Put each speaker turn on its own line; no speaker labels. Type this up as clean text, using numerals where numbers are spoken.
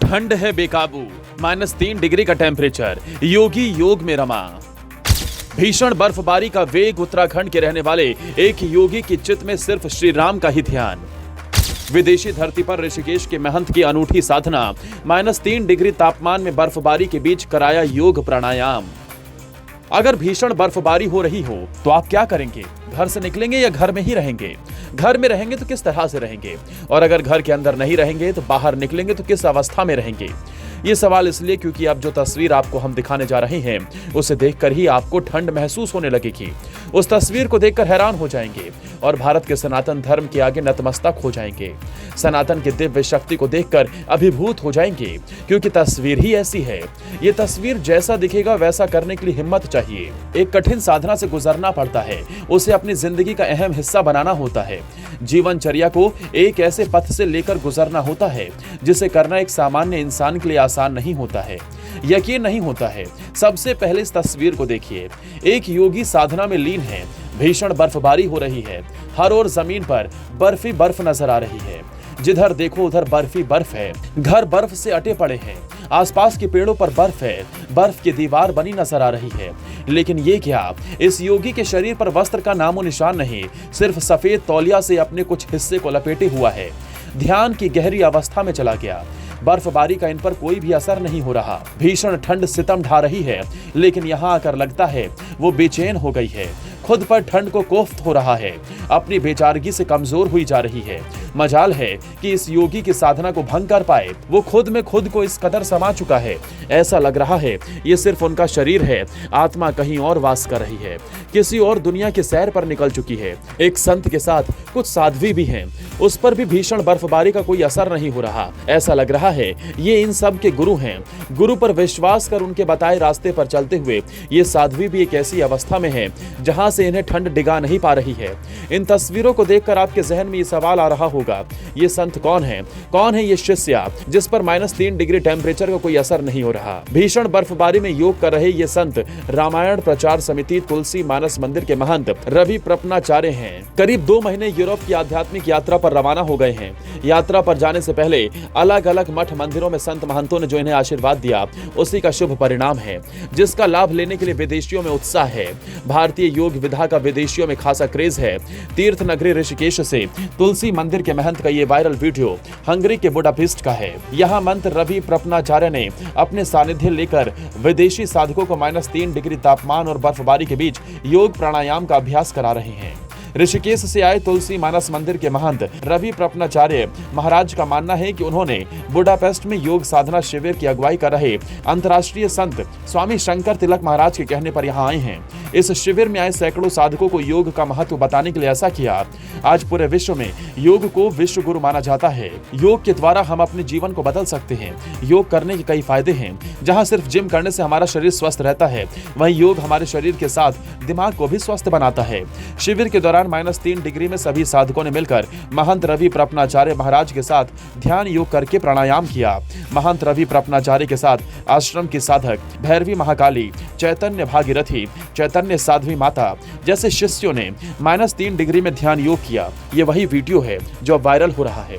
ठंड है बेकाबू, -3 डिग्री का टेम्परेचर, योगी योग में रमा। भीषण बर्फबारी का वेग, उत्तराखंड के रहने वाले एक योगी की चित्त में सिर्फ श्री राम का ही ध्यान। विदेशी धरती पर ऋषिकेश के महंत की अनूठी साधना, -3 डिग्री तापमान में बर्फबारी के बीच कराया योग प्राणायाम। अगर भीषण बर्फबारी हो रही हो तो आप क्या करेंगे? घर से निकलेंगे या घर में ही रहेंगे? घर में रहेंगे तो किस तरह से रहेंगे? और अगर घर के अंदर नहीं रहेंगे तो बाहर निकलेंगे तो किस अवस्था में रहेंगे? ये सवाल इसलिए क्योंकि अब जो तस्वीर आपको हम दिखाने जा रहे हैं उसे देखकर ही आपको ठंड महसूस होने लगेगी। उस तस्वीर को देखकर हैरान हो जाएंगे और भारत के सनातन धर्म के आगे नतमस्तक हो जाएंगे। सनातन की दिव्य शक्ति को देखकर अभिभूत हो जाएंगे, क्योंकि तस्वीर ही ऐसी है। ये तस्वीर जैसा दिखेगा वैसा करने के लिए हिम्मत चाहिए। एक कठिन साधना से गुजरना पड़ता है, उसे अपनी जिंदगी का अहम हिस्सा बनाना होता है। जीवनचर्या को एक ऐसे पथ से लेकर गुजरना होता है जिसे करना एक सामान्य इंसान के लिए आसान नहीं होता है, यकीन नहीं होता है। सबसे पहले इस तस्वीर को देखिए। एक योगी साधना में लीन है। भीषण बर्फबारी हो रही है। हर ओर जमीन पर बर्फ ही बर्फ नजर आ रही है। जिधर देखो उधर बर्फ ही बर्फ है। घर बर्फ से अटे पड़े हैं। आसपास के पेड़ों पर बर्फ है। बर्फ की दीवार बनी नजर आ रही है। लेकिन ये क्या, इस योगी के शरीर पर वस्त्र का नामो निशान नहीं, सिर्फ सफेद तौलिया से अपने कुछ हिस्से को लपेटे हुआ है। ध्यान की गहरी अवस्था में चला गया। बर्फबारी का इन पर कोई भी असर नहीं हो रहा। भीषण ठंड सितम ढा रही है, लेकिन यहाँ आकर लगता है वो बेचैन हो गई है। खुद पर ठंड को कोफ्त हो रहा है। अपनी बेचारगी से कमजोर हुई जा रही है। मजाल है कि इस योगी की साधना को भंग कर पाए। वो खुद में खुद को इस कदर समा चुका है, ऐसा लग रहा है ये सिर्फ उनका शरीर है, आत्मा कहीं और वास कर रही है, किसी और दुनिया की सैर पर निकल चुकी है। एक संत के साथ कुछ साध्वी भी हैं, उस पर भी भीषण बर्फबारी का कोई असर नहीं हो रहा। ऐसा लग रहा है ये इन सब के गुरु हैं। गुरु पर विश्वास कर उनके बताए रास्ते पर चलते हुए ये साध्वी भी एक ऐसी अवस्था में है जहां से इन्हें ठंड डिगा नहीं पा रही है। इन तस्वीरों को देखकर आपके जहन में ये सवाल आ रहा होगा, ये संत कौन है? कौन है ये शिष्य जिस पर -3 डिग्री टेम्परेचर का कोई असर नहीं हो रहा? भीषण बर्फबारी में योग कर रहे ये संत रामायण प्रचार समिति तुलसी मानस मंदिर के महंत रवि प्रपन्नाचार्य हैं। करीब 2 महीने यूरोप की आध्यात्मिक यात्रा पर रवाना हो गए हैं। यात्रा पर जाने से पहले अलग अलग मठ मंदिरों में संत महंतों ने जो इन्हें आशीर्वाद दिया, उसी का शुभ परिणाम है, जिसका लाभ लेने के लिए विदेशियों में उत्साह है। भारतीय योग विधा का विदेशियों में खासा क्रेज है। तीर्थ नगरी ऋषिकेश से तुलसी मंदिर के महंत का ये वायरल वीडियो हंगरी के बुडापेस्ट का है। यहाँ मंत्र रवि प्रपन्नाचार्य ने अपने सानिध्य लेकर विदेशी साधकों को -3 डिग्री तापमान और बर्फबारी के बीच योग प्राणायाम का अभ्यास करा रहे हैं। ऋषिकेश से आए तुलसी मानस मंदिर के महंत रवि प्रपन्नाचार्य महाराज का मानना है कि उन्होंने बुडापेस्ट में योग साधना शिविर की अगुवाई कर रहे अंतर्राष्ट्रीय संत स्वामी शंकर तिलक महाराज के कहने पर यहाँ आए हैं। इस शिविर में आए सैकड़ों साधकों को योग का महत्व बताने के लिए ऐसा किया। आज पूरे विश्व में योग को विश्व गुरु माना जाता है। योग के द्वारा हम अपने जीवन को बदल सकते हैं। योग करने के कई फायदे हैं। जहाँ सिर्फ जिम करने से हमारा शरीर स्वस्थ रहता है, वहीं योग हमारे शरीर के साथ दिमाग को भी स्वस्थ बनाता है। शिविर के दौरान -3 डिग्री में सभी साधकों ने मिलकर महंत रवि प्रपन्नाचार्य महाराज के साथ ध्यान योग करके प्राणायाम किया। महंत रवि प्रपन्नाचार्य के साथ आश्रम की साधक भैरवी महाकाली, चैतन्य भागीरथी, चैतन्य साध्वी माता जैसे शिष्यों ने -3 डिग्री में ध्यान योग किया। ये वही वीडियो है जो वायरल हो रहा है।